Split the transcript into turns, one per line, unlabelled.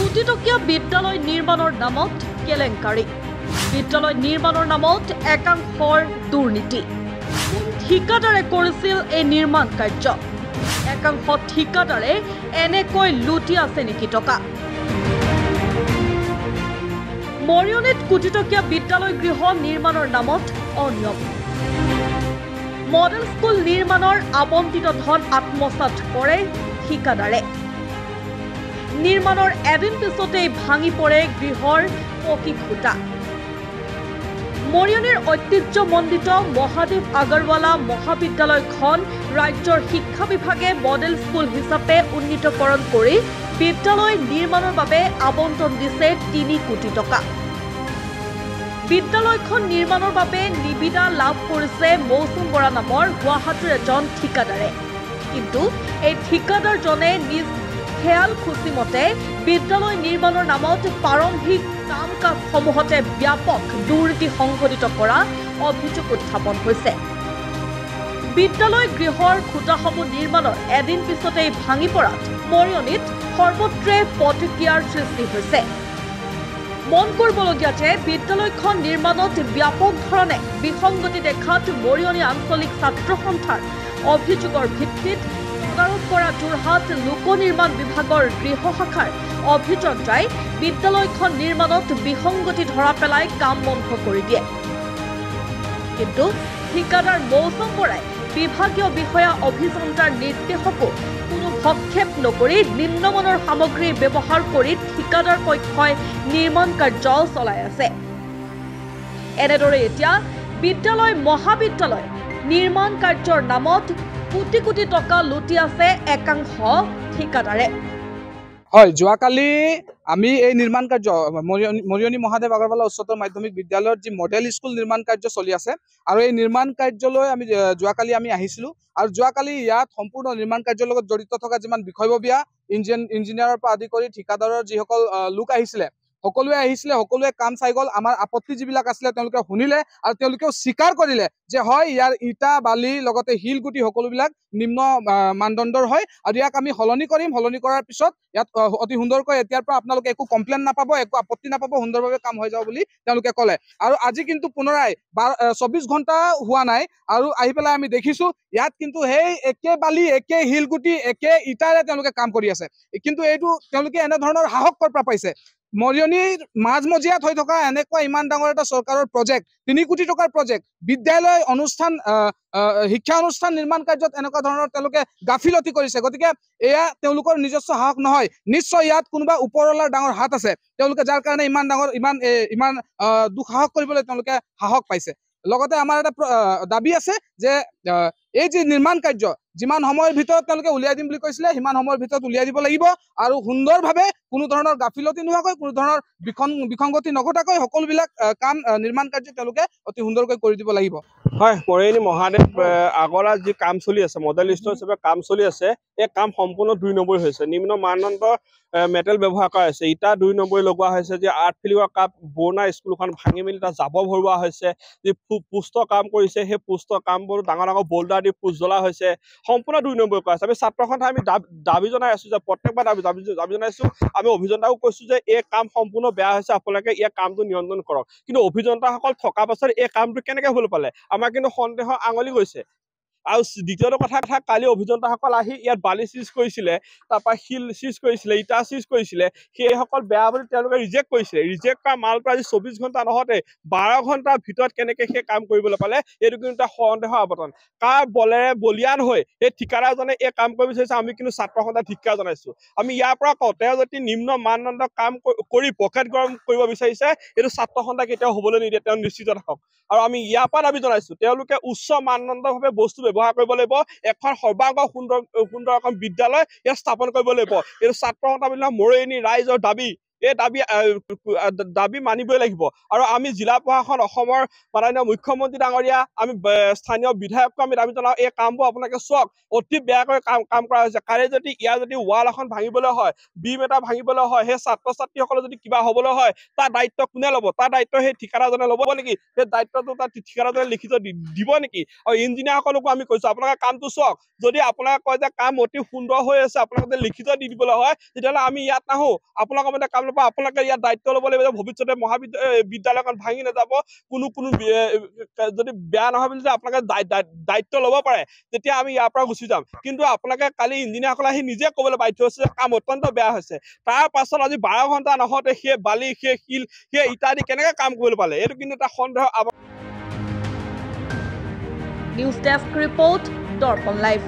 কোটিটকীয়া বিদ্যালয় নিৰ্মাণৰ নামত কেলেংকাৰী বিদ্যালয় নিৰ্মাণৰ নামত একাংশৰ দুৰ্নীতি ঠিকাদাৰে কৰিছিল এই নিৰ্মাণ কাৰ্য একাংশ ঠিকাদাৰে এনেকৈ লুটি আছে নেকি টকা মৰিয়নিত কোটিটকীয়া বিদ্যালয় গৃহ নিৰ্মাণৰ নামত অনিয়ম মডেল স্কুল নিৰ্মাণৰ আবণ্টিত ধন আত্মসাৎ কৰে ঠিকাদাৰে নিৰ্মাণৰ এদিন পিছতেই ভাঙি পৰে গৃহৰ পকী খুঁটা মৰিয়নিৰ ঐতিহ্যমণ্ডিত মহাদেৱ আগৰৱালা মহাবিদ্যালয়খন ৰাজ্যৰ শিক্ষা বিভাগে মডেল স্কুল হিচাপে উন্নীতকৰণ কৰি বিদ্যালয় নিৰ্মাণৰ বাবে আবণ্টন দিছে ৩ কোটি টকা বিদ্যালয়খন নিৰ্মাণৰ বাবে নিবিদা লাভ কৰিছে মৌচুম বৰা নামৰ গুৱাহাটীৰ এজন ঠিকাদাৰে কিন্তু এই ঠিকাদাৰজনে নিজ খেয়াল খুচি মতে বিদ্যালয় নিৰ্মাণৰ নামত প্ৰাৰম্ভিক কাম কাজসমূহতে ব্যাপক দুৰ্নীতি সংঘটিত কৰা অভিযোগ উত্থাপন হৈছে বিদ্যালয় গৃহৰ খুঁটাসমূহ নিৰ্মাণৰ এদিন পিছতেই ভাঙি পৰাত মৰিয়নিত সৰ্বত্ৰে প্ৰতিক্ৰিয়াৰ সৃষ্টি হৈছে মন কৰিবলগীয়া যে বিদ্যালয়খন নিৰ্মাণত ব্যাপক ধৰণে বিসংগতি দেখাত মৰিয়নি আঞ্চলিক ছাত্ৰ সন্থাৰ অভিযোগৰ ভিত্তিত তদাৰক কৰা যোৰহাট লোক নিৰ্মাণ বিভাগৰ গৃহ শাখাৰ অভিযন্তাই বিদ্যালয়খন নিৰ্মাণত বিসংগতি ধৰা পেলাই কাম বন্ধ কৰি দিয়ে কিন্তু ঠিকাদাৰ মৌচুম বৰাই বিভাগীয় বিষয়া অভিযন্তাৰ নিৰ্দেশকো কোনো হস্তক্ষেপ নকৰি নিম্নমানৰ সামগ্ৰী ব্যৱহাৰ কৰি ঠিকাদাৰ পক্ষই নিৰ্মাণ কাৰ্য চলাই আছে এনেদৰে এতিয়া বিদ্যালয় মহাবিদ্যালয় নিৰ্মাণ কাৰ্যৰ নামত কোটি কোটি টকা লুটি আছে একাংশ ঠিকাদাৰে
হয় যোৱাকালি আমি এই নিৰ্মাণ কাৰ্য মৰিয়নি মহাদেৱ আগৰৱালা উচ্চতৰ মাধ্যমিক বিদ্যালয়ৰ যি মডেল স্কুল নিৰ্মাণ কাৰ্য চলি আছে আৰু এই নিৰ্মাণ কাৰ্যলৈ আমি যোৱাকালি আমি আহিছিলোঁ আৰু যোৱাকালি ইয়াত সম্পূৰ্ণ নিৰ্মাণ কাৰ্যৰ লগত জড়িত থকা যিমান বিষয়ববীয়া ইঞ্জিনিয়াৰৰ পৰা আদি কৰি ঠিকাদাৰৰ যিসকল লোক আহিছিলে সকলোৱে কাম চাই গ'ল আমাৰ আপত্তি যিবিলাক আছিলে তেওঁলোকে শুনিলে আৰু তেওঁলোকেও স্বীকাৰ কৰিলে যে হয় ইয়াৰ ইটা বালি লগতে শিলগুটি সকলোবিলাক নিম্ন মানদণ্ডৰ হয় আৰু ইয়াক আমি সলনি কৰিম সলনি কৰাৰ পিছত ইয়াত অতি সুন্দৰকৈ এতিয়াৰ পৰা আপোনালোকে একো কমপ্লেইন নাপাব একো আপত্তি নাপাব সুন্দৰভাৱে কাম হৈ যাব বুলি তেওঁলোকে ক'লে আৰু আজি কিন্তু পুনৰাই 24 ঘণ্টা হোৱা নাই আৰু আহি পেলাই আমি দেখিছোঁ ইয়াত কিন্তু সেই একে বালি একে শিলগুটি একে ইটাৰে তেওঁলোকে কাম কৰি আছে কিন্তু এইটো তেওঁলোকে এনেধৰণৰ সাহস ক'ৰ পৰা পাইছে মৰিয়নিৰ মাজমজিয়াত হৈ থকা এনেকুৱা ইমান ডাঙৰ এটা চৰকাৰৰ প্ৰজেক্ট ৩ কোটি টকাৰ প্ৰজেক্ট বিদ্যালয় অনুষ্ঠান শিক্ষা অনুষ্ঠান নিৰ্মাণ কাৰ্যত এনেকুৱা ধৰণৰ তেওঁলোকে গাফিলতি কৰিছে গতিকে এয়া তেওঁলোকৰ নিজস্ব সাহস নহয় নিশ্চয় ইয়াত কোনোবা ওপৰৱালাৰ ডাঙৰ হাত আছে তেওঁলোকে যাৰ কাৰণে ইমান দুঃসাহস কৰিবলৈ তেওঁলোকে সাহস পাইছে লগতে আমাৰ এটা দাবী আছে যে এই যে নিৰ্মাণ কাৰ্য যিমান সময়ৰ ভিতৰত তেওঁলোকে উলিয়াই দিম বুলি কৈছিলে সিমান সময়ৰ ভিতৰত উলিয়াই দিব লাগিব আৰু সুন্দৰভাৱে কোনো ধৰণৰ গাফিলতি নোহোৱাকৈ কোনো ধৰণৰ বিসংগতি নঘটাকৈ সকলোবিলাক কাম নিৰ্মাণ কাৰ্য তেওঁলোকে অতি সুন্দৰকৈ কৰি দিব লাগিব
হয় মৰিয়নি মহাদেৱ আগৰৱালা যি কাম চলি আছে মডেল স্কুল হিচাপে কাম চলি আছে এই কাম সম্পূৰ্ণ 2 নম্বৰ হৈছে নিম্ন মানদণ্ড মেটেল ব্যৱহাৰ কৰা হৈছে ইটা 2 নম্বৰ লগোৱা হৈছে যে আৰ্ট ফিলিঙৰ কাপ বৰ্ণা স্কুলখন ভাঙি মেলি তাত জাবৰ ভৰোৱা হৈছে যি পুষ্ট কাম কৰিছে সেই পুষ্ট কামবোৰ ডাঙৰ বোল্ডাৰ দি পুষ্ট জ্বলা হৈছে সম্পূৰ্ণ 2 নম্বৰ কৰা আছে আমি ছাত্ৰ সন্থা আমি দাবী জনাই আছো যে প্ৰত্যেকবাৰ দাবী জনাইছো আমি অভিযন্তাও কৈছো যে এই কাম সম্পূৰ্ণ বেয়া হৈছে আপোনালোকে এই কামটো নিয়ন্ত্ৰণ কৰক কিন্তু অভিযন্তাসকল থকা পাছত এই কামটো কেনেকৈ হ'ল পালে আমাৰ কিন্তু সন্দেহ আঙুলি গৈছে আৰু দ্বিতীয় কথা কালি অভিযন্তাসকল আহি ইয়াত বালি চিজ কৰিছিলে তাৰপৰা শিল চিজ কৰিছিলে ইটা চিজ কৰিছিলে সেইসকল বেয়া বুলি তেওঁলোকে ৰিজেক্ট কৰিছিলে ৰিজেক্ট কৰা মাল পৰা আজি 24 ঘণ্টা নহওঁতে 12 ঘণ্টাৰ ভিতৰত কেনেকৈ সেই কাম কৰিবলৈ পালে এইটো কিন্তু এটা সন্দেহ আৱৰ্তন কাৰ বলেৰে বলিয়ান হৈ এই ঠিকাদাৰজনে এই কাম কৰিব বিচাৰিছে আমি কিন্তু ছাত্ৰ সন্থা ধিক্কাৰ জনাইছো আমি ইয়াৰ পৰা কওঁ তেওঁ যদি নিম্ন মানদণ্ড কাম কৰি পকেট গৰম কৰিব বিচাৰিছে এইটো ছাত্ৰ সন্থা কেতিয়াও হ'বলৈ নিদিয়ে তেওঁ নিশ্চিত থাকক আৰু আমি ইয়াৰ পৰা দাবী জনাইছো তেওঁলোকে উচ্চ মানদণ্ডভাৱে বস্তু ব্যৱহাৰ কৰিব লাগিব এখন সৰ্বাংগ সুন্দৰ এখন বিদ্যালয় ইয়াত স্থাপন কৰিব লাগিব এইটো ছাত্ৰ সন্থা মৰিয়নি ৰাইজৰ দাবী এই দাবী মানিবই লাগিব আৰু আমি জিলা প্ৰশাসন অসমৰ মাননীয় মুখ্যমন্ত্ৰী ডাঙৰীয়া আমি স্থানীয় বিধায়ককো আমি দাবী জনাওঁ এই কামবোৰ আপোনালোকে চাওক অতি বেয়াকৈ কাম কৰা হৈছে কালি যদি ইয়াৰ যদি ৱাল এখন ভাঙিবলৈ হয় বিম এটা ভাঙিবলৈ হয় সেই ছাত্ৰ ছাত্ৰীসকলে যদি কিবা হ'বলৈ হয় তাৰ দায়িত্ব কোনে ল'ব তাৰ দায়িত্ব সেই ঠিকাদাৰজনে ল'ব নেকি সেই দায়িত্বটো তাৰ ঠিকাদাৰজনে লিখিত দিব নেকি আৰু ইঞ্জিনিয়াৰসকলকো আমি কৈছো আপোনালোকে কামটো চাওক যদি আপোনালোকে কয় যে কাম অতি সুন্দৰ হৈ আছে আপোনালোকে লিখিত দি দিবলৈ হয় তেতিয়াহ'লে আমি ইয়াত নাহো আপোনালোকৰ মানে কাম ল'ব আপোনালোকে ইয়াত দায়িত্ব ল'ব লাগিব যে ভৱিষ্যতে বিদ্যালয়খন ভাঙি নাযাব কোনো যদি বেয়া নহয় বুলি আপোনালোকে দায়িত্ব ল'ব পাৰে তেতিয়া আমি ইয়াৰ পৰা গুচি যাম কিন্তু আপোনালোকে কালি ইঞ্জিনিয়াৰসকলে আহি নিজে ক'বলৈ বাধ্য হৈছে যে কাম অত্যন্ত বেয়া হৈছে তাৰ পাছত আজি 12 ঘণ্টা নহওঁতে সেই বালি সেই শিল সেই ইটা দি কেনেকৈ কাম কৰিবলৈ পালে এইটো কিন্তু এটা সন্দেহ
news desk report Darpan live